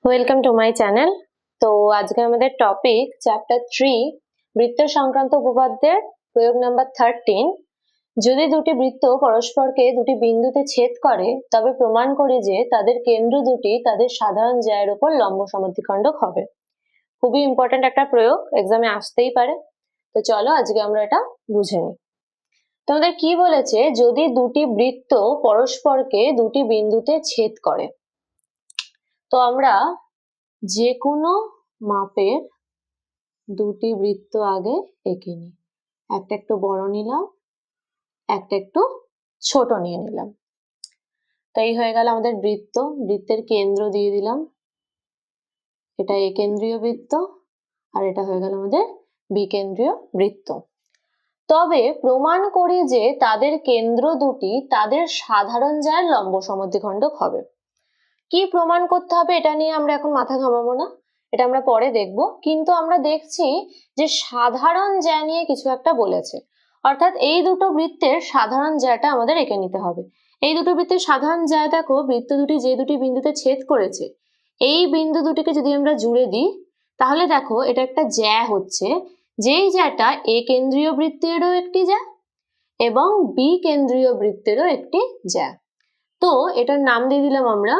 Welcome to my channel. তো আজকে আমাদের টপিক চ্যাপ্টার 3 বৃত্ত সংক্রান্ত উপপাদ্যের প্রয়োগ নাম্বার 13। যদি দুটি বৃত্ত পরস্পরকে দুটি বিন্দুতে ছেদ করে তবে প্রমাণ করি যে তাদের কেন্দ্র দুটি তাদের সাধারণ জ্যায়ের উপর লম্ব সমদ্বিখণ্ডক হবে। খুবই ইম্পর্টেন্ট একটা প্রয়োগ, এক্সামে আসতেই পারে। তো চলো আজকে আমরা এটা বুঝে নিই। তোমাদের কি বলেছে, যদি দুটি বৃত্ত পরস্পরকে দুটি বিন্দুতে ছেদ করে, তো আমরা যে কোনো মাপের দুটি বৃত্ত আগে এঁকে নিই। একটা একটু বড় নিলাম, একটা একটু ছোট নিয়ে নিলাম। তো এই হয়ে গেল আমাদের বৃত্ত। বৃত্তের কেন্দ্র দিয়ে দিলাম, এটা একেন্দ্রীয় বৃত্ত, আর এটা হয়ে গেল আমাদের বিকেন্দ্রীয় বৃত্ত। তবে প্রমাণ করি যে তাদের কেন্দ্র দুটি তাদের সাধারণ জ্যায়ের লম্ব সমদ্বিখণ্ডক হবে। কি প্রমাণ করতে হবে এটা নিয়ে আমরা এখন মাথা ঘামাবো না, এটা আমরা পরে দেখব। কিন্তু আমরা দেখছি যে সাধারণ জ্যা নিয়ে কিছু একটা বলেছে, অর্থাৎ এই দুটো বৃত্তের সাধারণ জ্যাটা আমাদের এঁকে নিতে হবে। এই দুটো বৃত্তের সাধারণ জ্যা দেখো, বৃত্ত দুটি যে দুটি বিন্দুতে ছেদ করেছে এই বিন্দু দুটিকে যদি আমরা জুড়ে দিই তাহলে দেখো এটা একটা জ্যা হচ্ছে, যেই জ্যাটা এ কেন্দ্রীয় বৃত্তেরও একটি জ্যা এবং বি কেন্দ্রীয় বৃত্তেরও একটি জ্যা। তো এটার নাম দিয়ে দিলাম আমরা,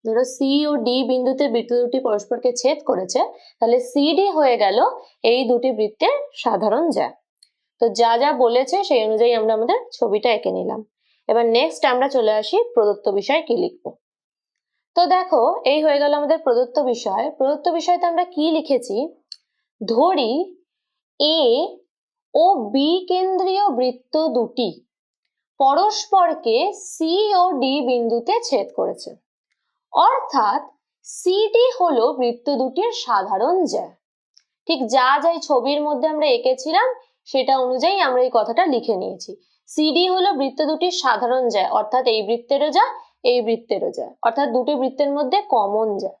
ধরো সি ও ডি বিন্দুতে বৃত্ত দুটি পরস্পরকে ছেদ করেছে, তাহলে সিডি হয়ে গেল এই দুটি বৃত্তের সাধারণ জ্যা। তো যা যা বলেছে সেই অনুযায়ী আমরা আমাদের ছবিটা এঁকে নিলাম। এবার নেক্সট আমরা চলে আসি প্রদত্ত বিষয় কি লিখবো। তো দেখো এই হয়ে গেল আমাদের প্রদত্ত বিষয়। প্রদত্ত বিষয়তে আমরা কি লিখেছি, ধরি এ ও বি কেন্দ্রীয় বৃত্ত দুটি পরস্পরকে সি ও ডি বিন্দুতে ছেদ করেছে, অর্থাৎ সিডি হলো বৃত্ত দুটির সাধারণ জ্যা। ঠিক যা যাই ছবির মধ্যে আমরা এঁকেছিলাম সেটা অনুযায়ী আমরা এই কথাটা লিখে নিয়েছি। সিডি হলো বৃত্ত দুটির সাধারণ জ্যা, অর্থাৎ এই বৃত্তেরও জ্যা এই বৃত্তেরও জ্যা, অর্থাৎ দুটি বৃত্তের মধ্যে কমন জ্যা।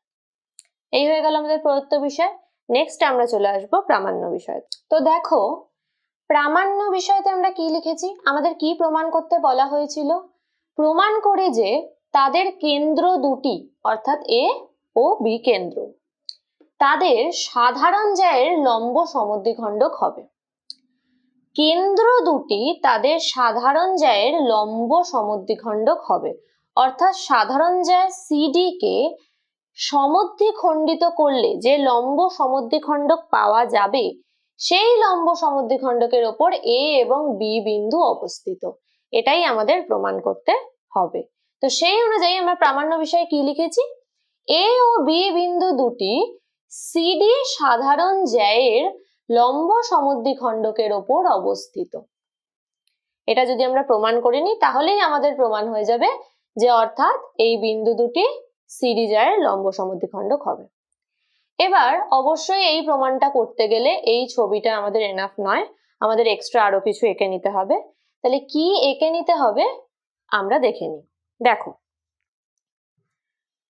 এই হয়ে গেল আমাদের প্রদত্ত বিষয়। নেক্সট আমরা চলে আসবো প্রামাণ্য বিষয়। তো দেখো প্রামাণ্য বিষয়তে আমরা কি লিখেছি, আমাদের কি প্রমাণ করতে বলা হয়েছিল, প্রমাণ করে যে তাদের কেন্দ্র দুটি অর্থাৎ এ ও বি কেন্দ্র তাদের সাধারণ জ্যায়ের লম্ব সমদ্বিখণ্ডক হবে। কেন্দ্র দুটি তাদের সাধারণ জ্যায়ের লম্ব সমদ্বিখণ্ডক হবে, অর্থাৎ সাধারণ জ্যা সিডি কে সমদ্বিখণ্ডিত করলে যে লম্ব সমদ্বিখণ্ডক পাওয়া যাবে সেই লম্ব সমদ্বিখণ্ডকের ওপর এ এবং বি বিন্দু অবস্থিত, এটাই আমাদের প্রমাণ করতে হবে। তো সেই অনুযায়ী আমরা প্রামাণ্য বিষয়ে কি লিখেছি, এ ও বি বিন্দু দুটি সিডি সাধারণ জ্যায়ের লম্ব সমদ্বিখণ্ডকের ওপর অবস্থিত। এটা যদি আমরা প্রমাণ করে নিই তাহলেই আমাদের প্রমাণ হয়ে যাবে যে অর্থাৎ এই বিন্দু দুটি সিডি জ্যায়ের লম্ব সমদ্বিখণ্ডক হবে। এবার অবশ্যই এই প্রমাণটা করতে গেলে এই ছবিটা আমাদের এনাফ নয়, আমাদের এক্সট্রা আরো কিছু এঁকে নিতে হবে। তাহলে কি এঁকে নিতে হবে আমরা দেখে নিই। দেখো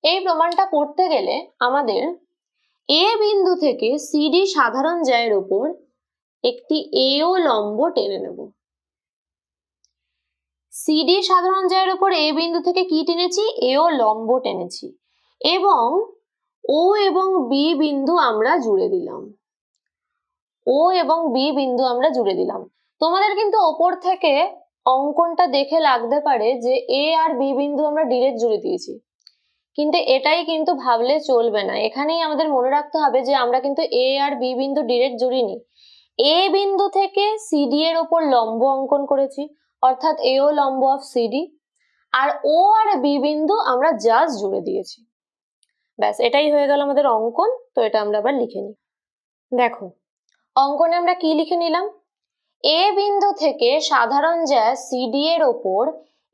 এই প্রমাণটা করতে গেলে আমাদের এ বিন্দু থেকে সিডি সাধারণ জ্যায়ের উপর একটি এও লম্ব টেনে নেব। সিডি সাধারণ জ্যায়ের উপর এ বিন্দু থেকে কি টেনেছি, এও লম্ব টেনেছি এবং ও এবং বি বিন্দু আমরা জুড়ে দিলাম। ও এবং বি বিন্দু আমরা জুড়ে দিলাম। তোমাদের কিন্তু ওপর থেকে অঙ্কনটা দেখে লাগতে পারে যে এ আর বি বিন্দু আমরা ডিরেক্ট জুড়ে দিয়েছি, কিন্তু এটাই কিন্তু ভাবলে চলবে না। এখানেই আমাদের মনে রাখতে হবে যে আমরা কিন্তু এ আর বি বিন্দু ডিরেক্ট জুড়িনি, এ বিন্দু থেকে সিডি এর ওপর লম্ব অঙ্কন করেছি, অর্থাৎ এও লম্ব অফ সিডি, আর ও আর বি বিন্দু আমরা জাস্ট জুড়ে দিয়েছি। ব্যাস এটাই হয়ে গেল আমাদের অঙ্কন। তো এটা আমরা আবার লিখে নিই। দেখো অঙ্কনে আমরা কি লিখে নিলাম, এ বিন্দু থেকে সাধারণ জ্যা সিডি এর ওপর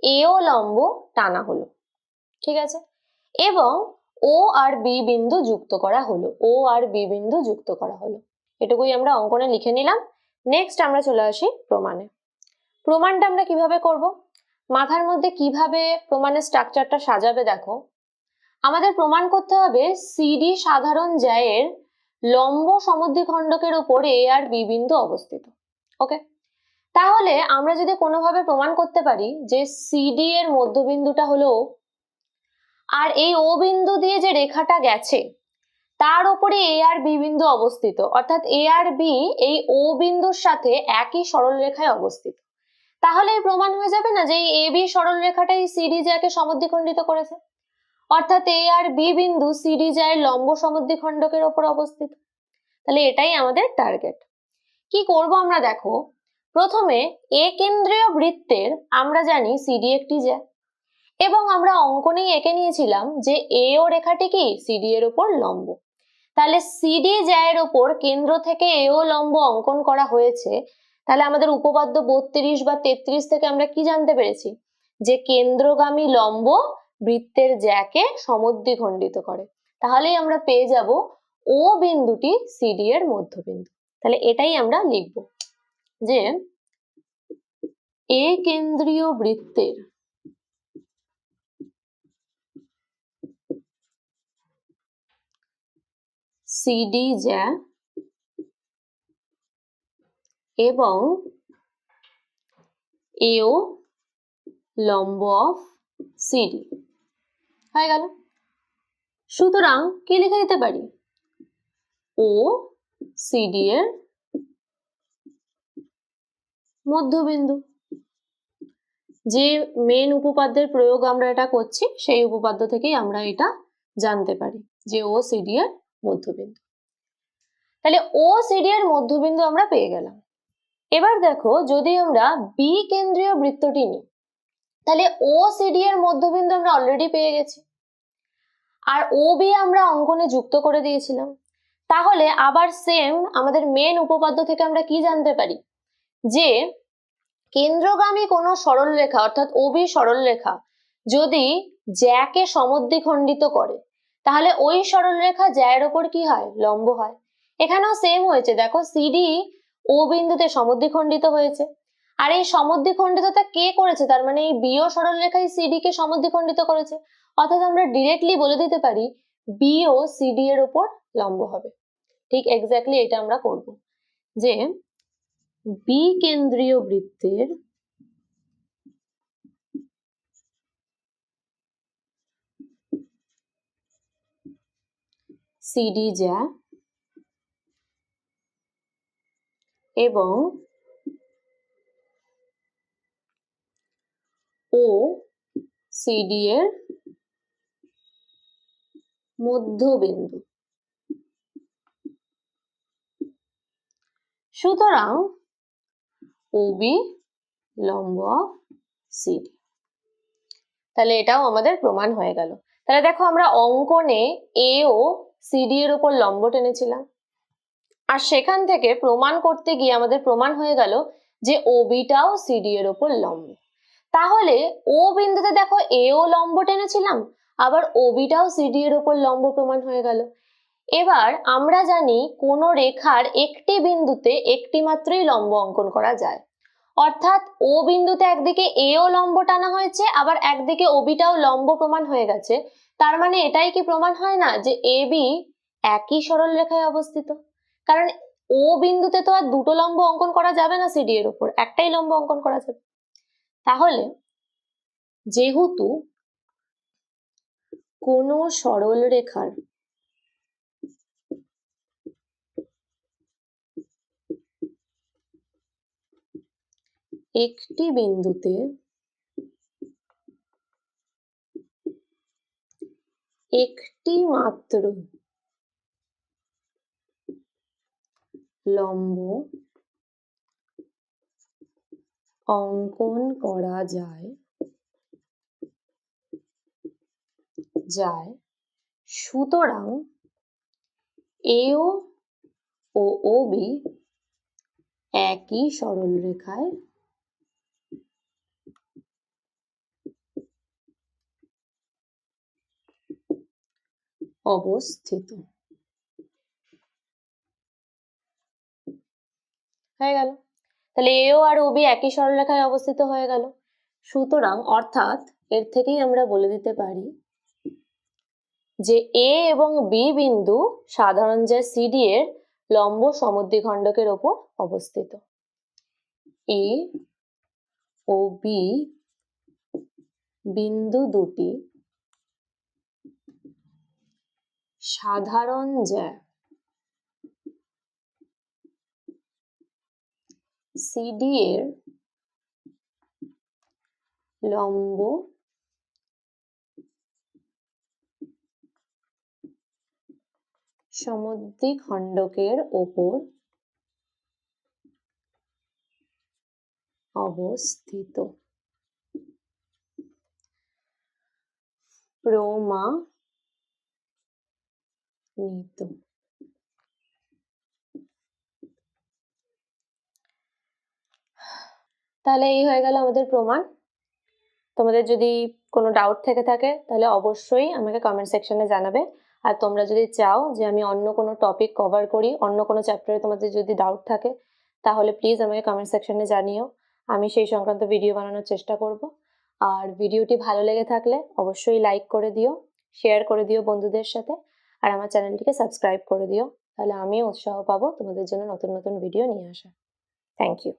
এও লম্ব টানা হলো, ঠিক আছে, এবং ও আর বি বিন্দু যুক্ত করা হলো, ও আর বি বিন্দু যুক্ত করা হলো। এটুকুই আমরা অঙ্কনে লিখে নিলাম। নেক্সট আমরা চলে আসি প্রমাণে। প্রমাণটা আমরা কিভাবে করব, মাথার মধ্যে কিভাবে প্রমাণের স্ট্রাকচারটা সাজাবে দেখো। আমাদের প্রমাণ করতে হবে সিডি সাধারণ জ্যায়ের লম্ব সমদ্বিখণ্ডকের উপর এ আর বি বিন্দু অবস্থিত। ওকে, তাহলে আমরা যদি কোনোভাবে প্রমাণ করতে পারি যে সিডি এর মধ্যবিন্দুটা হলো, আর এই ও বিন্দু দিয়ে যে রেখাটা গেছে তার উপরে এ আর বি বিন্দু অবস্থিত, অর্থাৎ এ আর বি এই ও বিন্দুর সাথে একই সরলরেখায় অবস্থিত। তাহলে প্রমাণ হয়ে যাবে না যে এই এ বি সরলরেখাটাই সিডি জ্যাকে সমদ্বিখণ্ডিত করেছে, অর্থাৎ এ আর বি বিন্দু সিডি জ্যায়ের লম্ব সমদ্বিখণ্ডকের উপর অবস্থিত। তাহলে এটাই আমাদের টার্গেট। কি করব আমরা দেখো, প্রথমে এ কেন্দ্রীয় বৃত্তের আমরা জানি সিডি একটি জ্যা, এবং আমরা অঙ্কনেই এঁকে নিয়েছিলাম যে এ ও রেখাটি কি সিডি এর উপর লম্ব। তাহলে সিডি জ্যায়ের উপর কেন্দ্র থেকে এও লম্ব অঙ্কন করা হয়েছে। তাহলে আমাদের উপপাদ্য 32 বা 33 থেকে আমরা কি জানতে পেরেছি, যে কেন্দ্রগামী লম্ব বৃত্তের জ্যাকে সমদ্বিখণ্ডিত করে। তাহলেই আমরা পেয়ে যাব ও বিন্দুটি সিডি এর মধ্যবিন্দু। তাহলে এটাই আমরা লিখব যে এ কেন্দ্রীয় বৃত্তের সিডি জ্যা এবং এও লম্ব অফ সিডি হয়ে গেল। সুতরাং কি লিখে দিতে পারি, ও সিডি এর মধ্যবিন্দু। যে মেন উপপাদ্যের প্রয়োগ আমরা এটা করছি সেই উপপাদ্য থেকেই আমরা এটা জানতে পারি যে ও সিডি এর মধ্যবিন্দু। তাহলে ও সিডি এর মধ্যবিন্দু আমরা পেয়ে গেলাম। এবার দেখো, যদি আমরা বি কেন্দ্রীয় বৃত্তটি নিই, তাহলে ও সিডি এর মধ্যবিন্দু আমরা অলরেডি পেয়ে গেছি, আর ও বি আমরা অঙ্কনে যুক্ত করে দিয়েছিলাম। তাহলে আবার সেম আমাদের মেন উপপাদ্য থেকে আমরা কি জানতে পারি, যে কেন্দ্রগামী কোনো সরলরেখা অর্থাৎ ওবি সরলরেখা যদি জ্যাকে সমদ্বিখণ্ডিত করে, তাহলে ওই সরলরেখা জ্যায়ের ওপর কি হয়, লম্ব হয়। এখানেও সেম হয়েছে, দেখো সিডি ও বিন্দুতে সমদ্বিখণ্ডিত হয়েছে, আর এই সমদ্বিখণ্ডিতটা কে করেছে, তার মানে এই বিও সরলরেখাই সিডি কে সমদ্বিখণ্ডিত করেছে। অর্থাৎ আমরা ডিরেক্টলি বলে দিতে পারি বিও সিডি এর ওপর লম্ব হবে। ঠিক এক্স্যাক্টলি এটা আমরা করব, যে বি কেন্দ্রীয় বৃত্তের সিডি জ্যা এবং ও সিডি এর মধ্যবিন্দু। সুতরাং ওবি লম্ব সিডি। তাহলে এটাও আমাদের প্রমাণ হয়ে গেল। তাহলে দেখো, আমরা অঙ্কনে এ ও সিডি এর উপর লম্ব টেনেছিলাম, আর সেখান থেকে প্রমাণ করতে গিয়ে আমাদের প্রমাণ হয়ে গেল যে ওবিটাও সিডি এর উপর লম্ব। তাহলে ও বিন্দুতে দেখো এ ও লম্ব টেনেছিলাম, আবার ওবিটাও সিডি এর উপর লম্ব প্রমাণ হয়ে গেল। এবার আমরা জানি কোন রেখার একটি বিন্দুতে একটি মাত্রই লম্ব অঙ্কন করা যায়, অর্থাৎ ও বিন্দুতে একদিকে এ ও লম্ব টানা হয়েছে, আবার একদিকে ওবিটাও লম্ব প্রমাণ হয়ে গেছে। তার মানে এটাই কি প্রমাণ হয় না যে এ বি একই সরল রেখায় অবস্থিত? কারণ ও বিন্দুতে তো আর দুটো লম্ব অঙ্কন করা যাবে না সিডি এর উপর, একটাই লম্ব অঙ্কন করা যাবে। তাহলে যেহেতু কোনো সরল রেখার একটি বিন্দুতে একটি মাত্র লম্ব অঙ্কন করা যায়, সুতরাং এও ও ওবি একই সরল রেখায় অবস্থিত। হয়ে গেল। তাহলে এও আর ওবি একই সরলরেখায় অবস্থিত হয়ে গেল। সুতরাং অর্থাৎ এর থেকেই আমরা বলে দিতে পারি যে এ এবং বি বিন্দু সাধারণ জ্যা সিডি এর লম্ব সমদ্বিখণ্ডকের ওপর অবস্থিত। এ ও বি বিন্দু দুটি সাধারণ জ্যা, সিডি এর লম্ব সমদ্বিখণ্ডকের ওপর অবস্থিত। প্রমাণিত। তাহলে এই হয়ে গেল আমাদের প্রমাণ। তোমাদের যদি কোনো ডাউট থেকে থাকে তাহলে অবশ্যই আমাকে কমেন্ট সেকশনে জানাবে। আর তোমরা যদি চাও যে আমি অন্য কোনো টপিক কভার করি, অন্য কোনো চ্যাপ্টারে তোমাদের যদি ডাউট থাকে, তাহলে প্লিজ আমাকে কমেন্ট সেকশনে জানিও। আমি সেই সংক্রান্ত ভিডিও বানানোর চেষ্টা করব। আর ভিডিওটি ভালো লেগে থাকলে অবশ্যই লাইক করে দিও, শেয়ার করে দিও বন্ধুদের সাথে, আর আমার চ্যানেলটিকে সাবস্ক্রাইব করে দিও। তাহলে আমিও উৎসাহ পাবো তোমাদের জন্য নতুন নতুন ভিডিও নিয়ে আসা। Thank you.